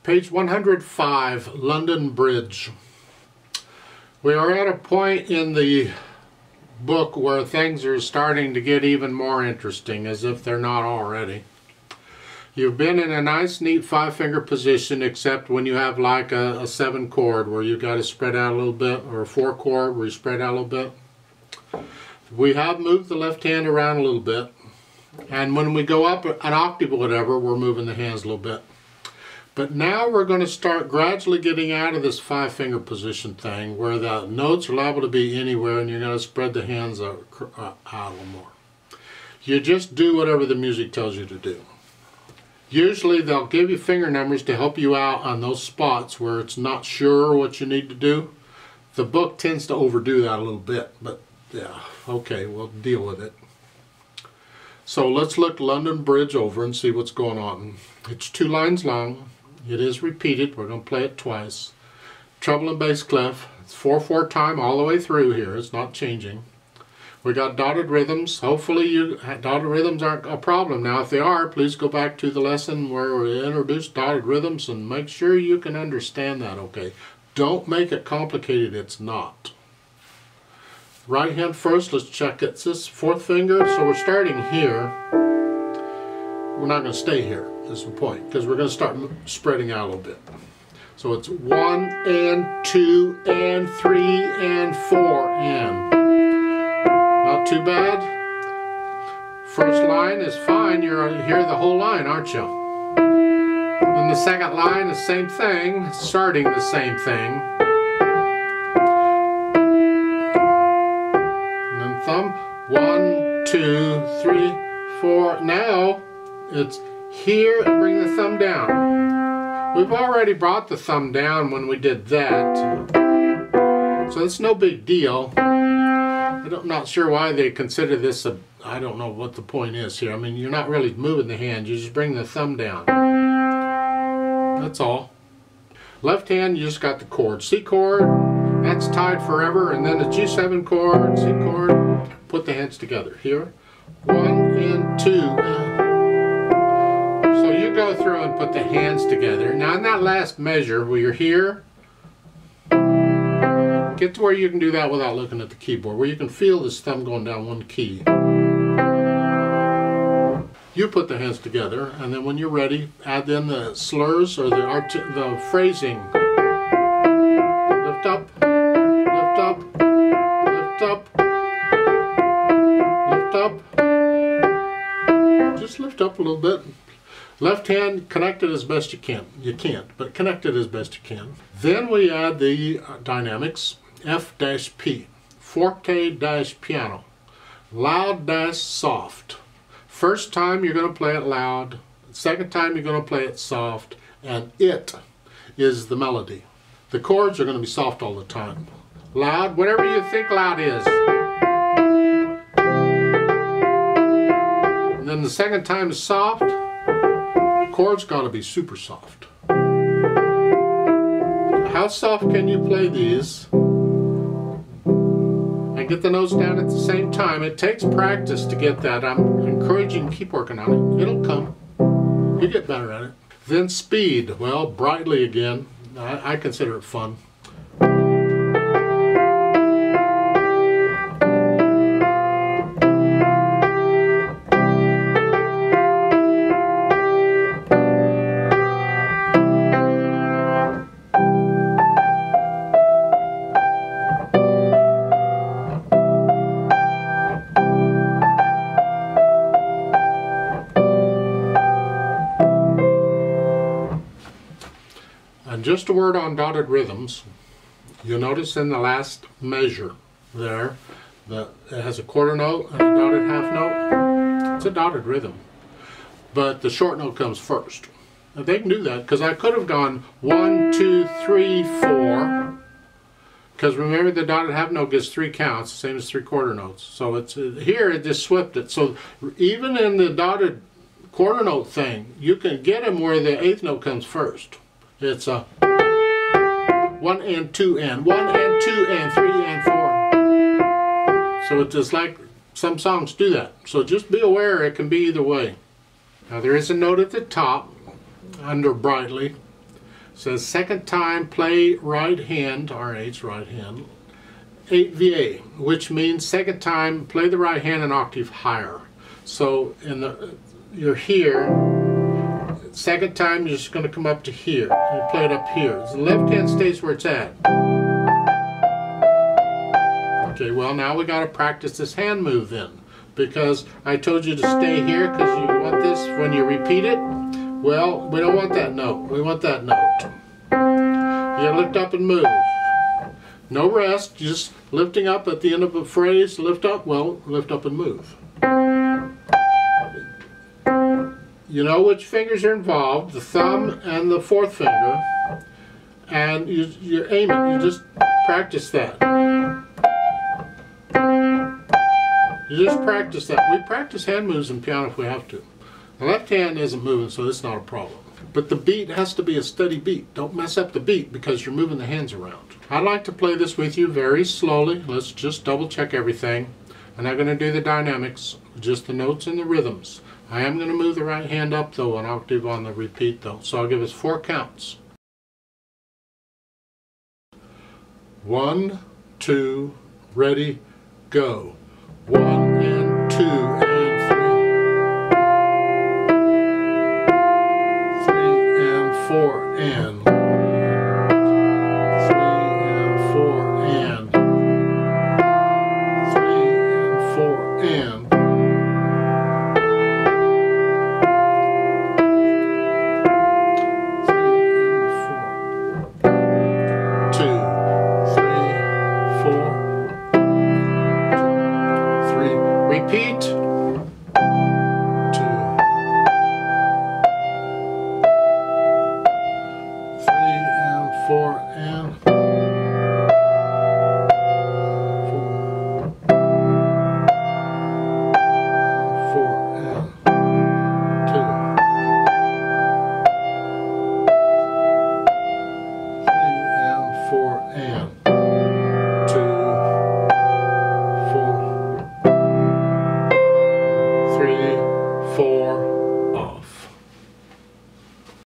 Page 105, London Bridge. We are at a point in the book where things are starting to get even more interesting, as if they're not already. You've been in a nice neat 5-finger position, except when you have like a 7 chord where you've got to spread out a little bit, or a 4 chord where you spread out a little bit. We have moved the left hand around a little bit, and when we go up an octave or whatever, we're moving the hands a little bit. But now we're going to start gradually getting out of this 5-finger position thing where the notes are liable to be anywhere, and you're going to spread the hands out a little more. You just do whatever the music tells you to do. Usually they'll give you finger numbers to help you out on those spots where it's not sure what you need to do. The book tends to overdo that a little bit, but yeah, okay, we'll deal with it. So let's look London Bridge over and see what's going on. It's 2 lines long. It is repeated. We're going to play it twice. Treble and bass clef. It's 4/4 time all the way through here. It's not changing. We got dotted rhythms. Hopefully dotted rhythms aren't a problem. Now if they are, please go back to the lesson where we introduced dotted rhythms and make sure you can understand that, okay? Don't make it complicated. It's not. Right hand first. Let's check it. It's this 4th finger, so we're starting here. We're not going to stay here, is the point, because we're going to start spreading out a little bit. So it's 1 and 2 and 3 and 4 and. Not too bad. First line is fine. You're here the whole line, aren't you? And the second line, the same thing, starting the same thing. And then thumb. 1, 2, 3, 4. Now it's here and bring the thumb down. We've already brought the thumb down when we did that, so it's no big deal. I'm not sure why they consider this a, I don't know what the point is here. I mean, you're not really moving the hand, you just bring the thumb down. That's all. Left hand, you just got the chord. C chord, that's tied forever, and then the G7 chord, C chord, put the hands together. Here, 1 and 2. So you go through and put the hands together. Now in that last measure where you're here, get to where you can do that without looking at the keyboard, where you can feel this thumb going down 1 key. You put the hands together, and then when you're ready, add in the slurs or the phrasing. Lift up, lift up, lift up, lift up. Just lift up a little bit. Left hand, connect it as best you can. You can't, but connect it as best you can. Then we add the dynamics. F-P, forte-piano, loud-soft. First time you're going to play it loud, second time you're going to play it soft, and it is the melody. The chords are going to be soft all the time. Loud, whatever you think loud is. And then the second time is soft, the chords got to be super soft. How soft can you play these? Get the notes down at the same time. It takes practice to get that. I'm encouraging you to keep working on it. It'll come. You get better at it. Then speed. Well, brightly again. I consider it fun. Just a word on dotted rhythms. You'll notice in the last measure there that it has a quarter note and a dotted half note. It's a dotted rhythm, but the short note comes first. Now they can do that because I could have gone 1, 2, 3, 4, because remember the dotted half note gets 3 counts, same as 3/4 notes. So it's here it just swept it. So even in the dotted quarter note thing, you can get them where the 8th note comes first. It's a 1 and 2 and 1 and 2 and 3 and 4. So it's just like some songs do that. So just be aware it can be either way. Now there is a note at the top under brightly, says second time play right hand, RH, right hand, 8 VA, which means second time play the right hand an octave higher. So you're here, second time you're just going to come up to here. You play it up here. The left hand stays where it's at. Okay, well now we got to practice this hand move then, because I told you to stay here because you want this when you repeat it. Well, we don't want that note. We want that note. You lift up and move. No rest, just lifting up at the end of a phrase. Lift up, well, lift up and move. You know which fingers are involved, the thumb and the fourth finger, and you're aiming. You just practice that. You just practice that. We practice hand moves in piano if we have to. The left hand isn't moving, so it's not a problem. But the beat has to be a steady beat. Don't mess up the beat because you're moving the hands around. I'd like to play this with you very slowly. Let's just double check everything. I'm not going to do the dynamics, just the notes and the rhythms. I am going to move the right hand up though, an octave on the repeat though. So I'll give us 4 counts. 1, 2, ready, go. 1 and 2 and 3. 3 and 4 and